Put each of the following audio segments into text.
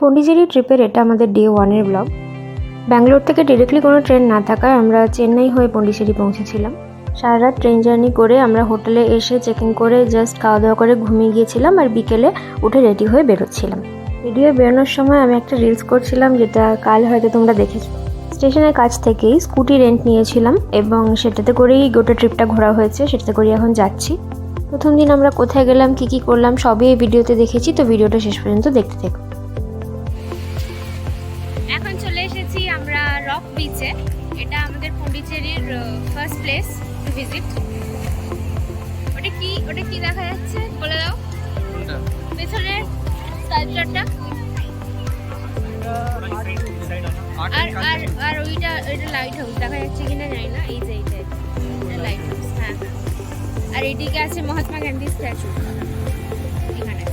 পন্ডিচেরি ট্রিপের এটা আমাদের ডে 1-এর ব্লগ। ব্যাঙ্গালোর থেকে ডিরেক্টলি কোনো ট্রেন না থাকায় আমরা চেন্নাই হয়ে পন্ডিচেরি পৌঁছেছিলাম। সারা রাত ট্রেন জার্নি করে আমরা হোটেলে এসে চেক ইন করে জাস্ট খাওয়া দাওয়া করে ঘুমিয়ে গিয়েছিলাম আর বিকেলে উঠে রেডি হয়ে বেরোচ্ছিলাম। ভিডিও বেরোনোর সময় আমি একটা রিলস করছিলাম, যেটা কাল হয়তো তোমরা দেখেছো। স্টেশনের কাছ থেকেই স্কুটি রেন্ট নিয়েছিলাম এবং সেটাতে করেই গোটা ট্রিপটা ঘোরা হয়েছে, সেটাতে করেই এখন যাচ্ছি। প্রথম দিন আমরা কোথায় গেলাম, কী করলাম সবই এই ভিডিওতে দেখেছি, তো ভিডিওটা শেষ পর্যন্ত দেখতে থেকো। এখন চলে এসেছি আমরা রক বিচে। এটা আমাদের পন্ডিচেরির ফার্স্ট প্লেস টু ভিজিট। ওটা কি দেখা যাচ্ছে বলে দাও। পেছনের স্কাইপ্লটটা আর ওইটা লাইট হাউস দেখা যাচ্ছে কিনা জানি না। এই যে এটা লাইট হাউস, হ্যাঁ। আর এদিকে আছে মহাত্মা গান্ধী স্ট্যাচু এখানে।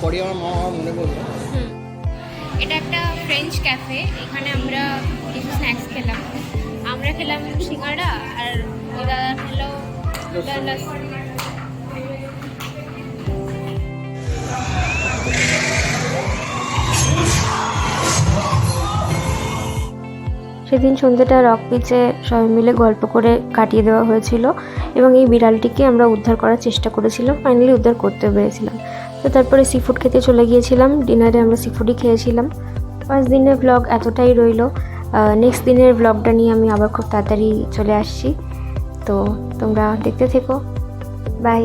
পরে আমার মা মনে করলো এটা একটা ফ্রেঞ্চ ক্যাফে। এখানে আমরা কিছু স্ন্যাক্স খেলাম। আমরা খেলাম সিঙ্গাড়া আর ওই দাদা খেলো লস্যি। সেদিন সন্ধ্যেটা রক বিচে সবাই মিলে গল্প করে কাটিয়ে দেওয়া হয়েছিল এবং এই বিড়ালটিকে আমরা উদ্ধার করার চেষ্টা করেছিলাম, ফাইনালি উদ্ধার করতে পেরেছিলাম। তো তারপরে সি ফুড খেতে চলে গিয়েছিলাম। ডিনারে আমরা সি ফুডই খেয়েছিলাম। ফার্স্ট দিনের ব্লগ এতটাই রইল। নেক্সট দিনের ব্লগটা নিয়ে আমি আবার খুব তাড়াতাড়ি চলে আসছি, তো তোমরা দেখতে থেকো। বাই।